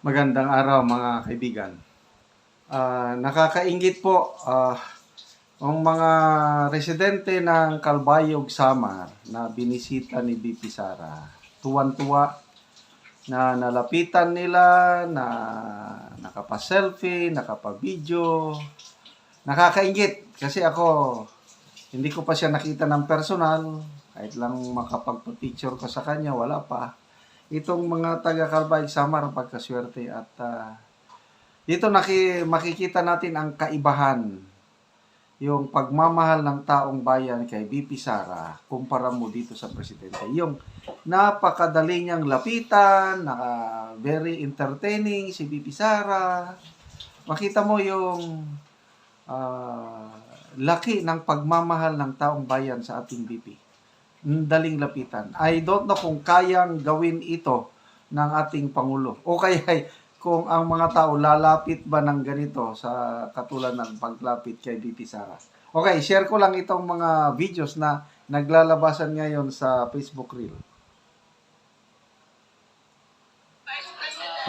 Magandang araw mga kaibigan. Nakakainggit po ang mga residente ng Calbayog, Samar na binisita ni BP Sara. Tuwan-tuwa na nalapitan nila, na nakapa-selfie, nakapa-video. Nakakainggit kasi ako hindi ko pa siya nakita ng personal. Kahit lang makapagpa-picture ko sa kanya, wala pa. Itong mga taga Calbayog, Samar ang pagkaswerte at dito makikita natin ang kaibahan, yung pagmamahal ng taong bayan kay BP Sara kumpara mo dito sa presidente. Yung napakadali niyang lapitan, very entertaining si BP Sara. Makita mo yung laki ng pagmamahal ng taong bayan sa ating BP. Daling lapitan. I don't know kung kayang gawin ito ng ating Pangulo. O kaya kung ang mga tao lalapit ba ng ganito sa katulad ng paglapit kay BP Sara. Okay, share ko lang itong mga videos na naglalabasan ngayon sa Facebook Reel.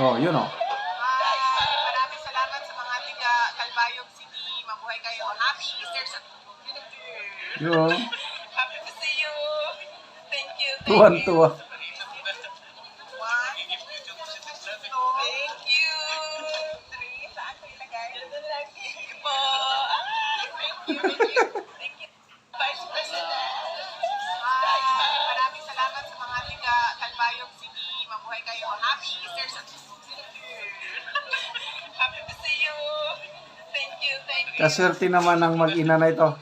Oh, yun o. Maraming salamat sa mga tiga Calbayog City. Mabuhay kayo. Happy Easter sa Yun. Happy to see you. Thank you. Tuwan-tuwa. Thank you. Three. Saan ko ilagay? Thank you po. Thank you. Thank you. Vice President. Maraming salamat sa mga tiga Calbayog City. Mabuhay kayo. Happy Easter sa Happy to see you. Thank you. Kaswerte naman ng mag-ina na ito.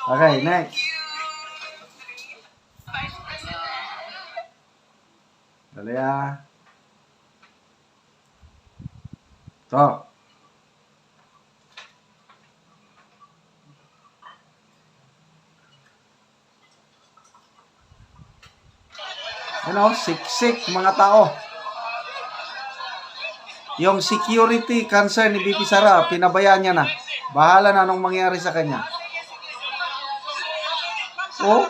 Okay, next. Vice President. Dali ah. Ito. Ano, siksik mga tao. Yung security concern ni BP Sara, pinabayaan niya na. Bahala na anong mangyari sa kanya. Oh?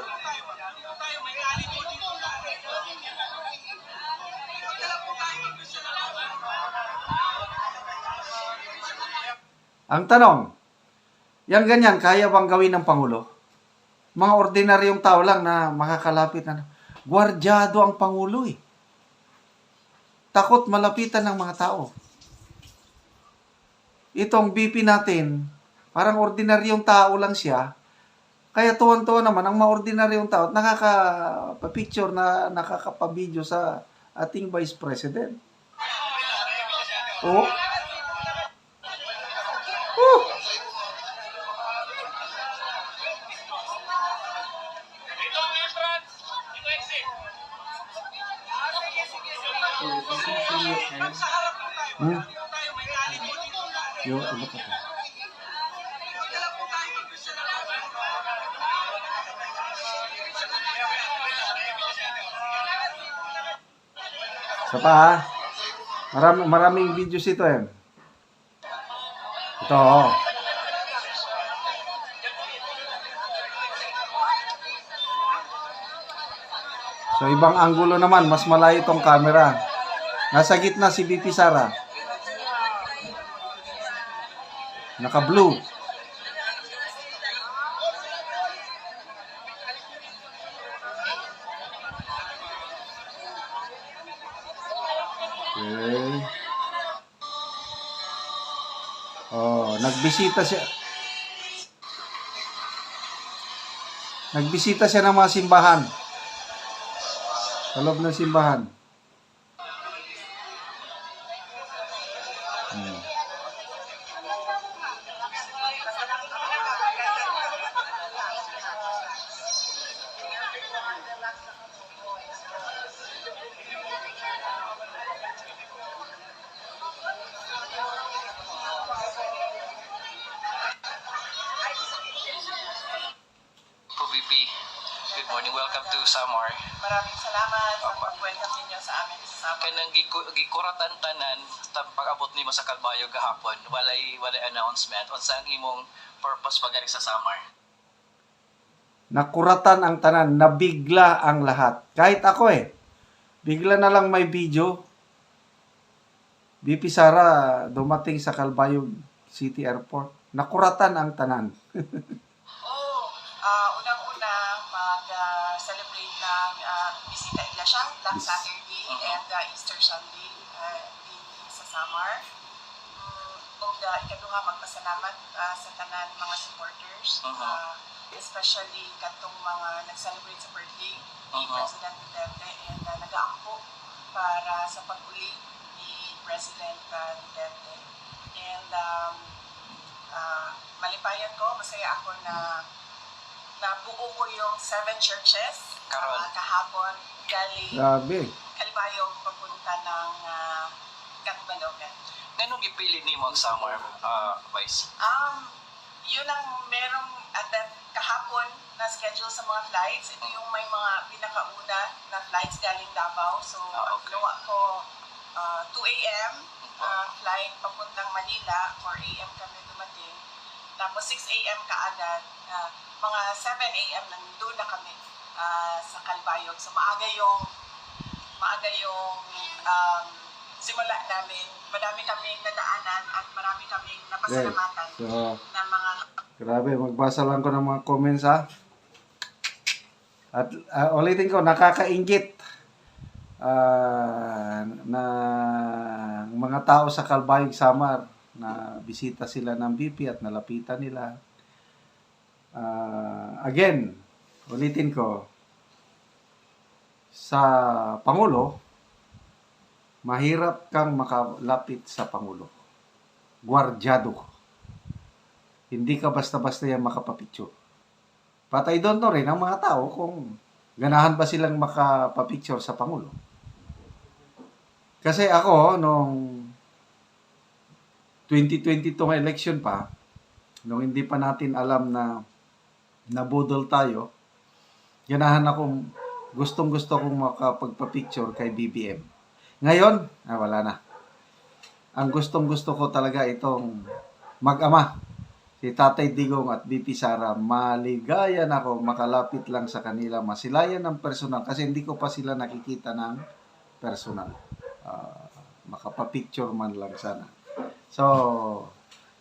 Ang tanong, yan ganyan, kaya bang gawin ng Pangulo? Mga ordinaryong tao lang na makakalapit na. Gwardyado ang Pangulo eh. Takot malapitan ng mga tao. Itong BP natin, parang ordinaryong tao lang siya. Kaya tuwan-tuwa naman ang mga ordinaryong tao at nakaka-picture na nakaka-video sa ating Vice President. Oh. Yo, ano ka pa? Isa pa ha. Maraming videos ito eh. Ito oh. So ibang anggulo naman, mas malayo itong camera. Nasa gitna si BP Sara. Naka-blue. Okay. Oh, nagbisita siya. Nagbisita siya ng mga simbahan. Sa loob ng simbahan. VP, good morning. Welcome to Samar. Maraming salamat sa pag-welcome ninyo sa amin sa Samar. Kanang gikuratan tanan pag-abot nimo sa Calbayog gahapon. Walay announcement on sa imong purpose pagari sa Samar. Nakuratan ang tanan, nabigla ang lahat. Kahit ako bigla na lang may video. BP Sara dumating sa Calbayog City Airport. Nakuratan ang tanan. Unang-una, mag-celebrate ng bisita Iglesia, Black Saturday and Easter Sunday din sa Samar. Ikaduha, magpasalamat sa tanan mga supporters, especially katong mga nag-celebrate sa birthday ni President Duterte and nag-aako para sa pag-uli ni President Duterte. And malipayan ko, masaya ako na nabuo ko yung 7 churches kahapon galing Grabe. Calbayog papunta ng Catbalogan. Nganong gipili nimo ang Samar, Vice? Yun ang merong at that kahapon na schedule sa mga flights. Ito yung may mga pinakauna na flights galing Davao. So, ginawa ko 2 a.m. Flight papuntang Manila. 4 a.m. kami dumating. Tapos 6 a.m. kaagad. Mga 7 a.m. nandun na kami sa Calbayog. So, maaga yung simula namin. Madami kaming nadaanan at marami kaming napasalamatan ng mga... Grabe, magbasa lang ko ng mga comments ha. At ulitin ko, nakakainggit na mga tao sa Calbayog Samar na bisita sila ng BP at nalapitan nila. Again, ulitin ko, sa Pangulo, mahirap kang makalapit sa Pangulo. Gwardyado. Hindi ka basta-basta yan makapapicture. But I don't know rin ang mga tao kung ganahan ba silang makapapicture sa Pangulo. Kasi ako, nung 2022 ng election pa, nung hindi pa natin alam na nabudol tayo, ganahan akong gustong-gusto kong makapagpapicture kay BBM. Ngayon, wala na. Ang gustong-gusto ko talaga itong mag-ama, si Tatay Digong at BP Sara. Maligayan ako, makalapit lang sa kanila, masilayan ng personal kasi hindi ko pa sila nakikita ng personal. Makapapicture man lang sana. So,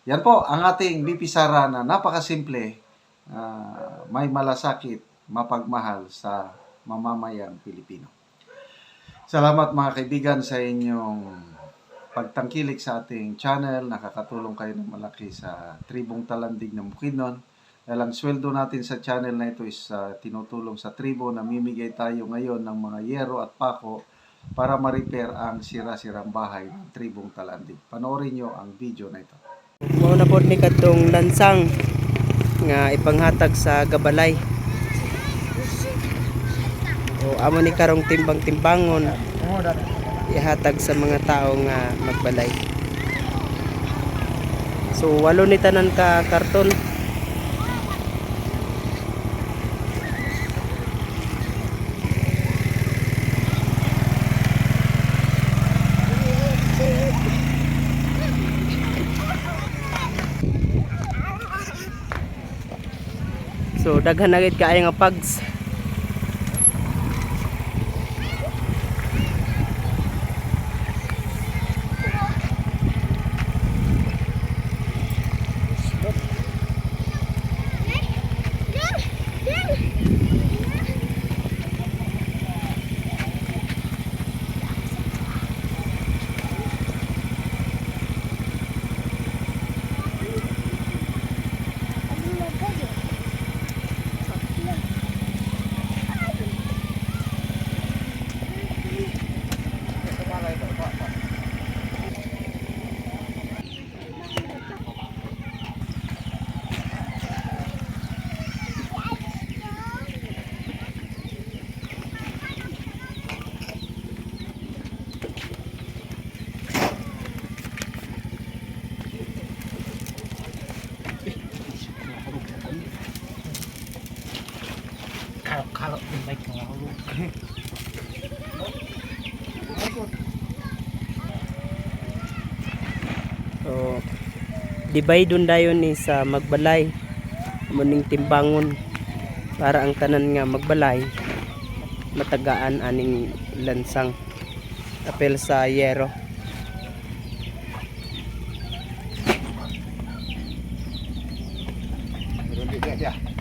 yan po ang ating BP Sara na napakasimple, may malasakit, mapagmahal sa mamamayang Pilipino. Salamat mga kaibigan sa inyong pagtangkilik sa ating channel. Nakakatulong kayo ng malaki sa Tribong Talandig ng Bukidnon. Dahil ang sweldo natin sa channel na ito is tinutulong sa tribo. Namimigay tayo ngayon ng mga yero at pako para ma-repair ang sira-sirang bahay ng Tribong Talandig. Panoorin nyo ang video na ito. Mao na pod ni kadtong lansang nga ipanghatag sa Gabalay. O amo ni karong timbang-timbangon ihatag sa mga tao nga magbalay. So 8 ni tanan ka karton. So daghan na gid kaayo nga pags. Kalau baik kalau so divide dun dayon ni sa magbalay muning timbangon para ang tanan nga magbalay matagaan aning lansang apel sa yero. Lagi dia.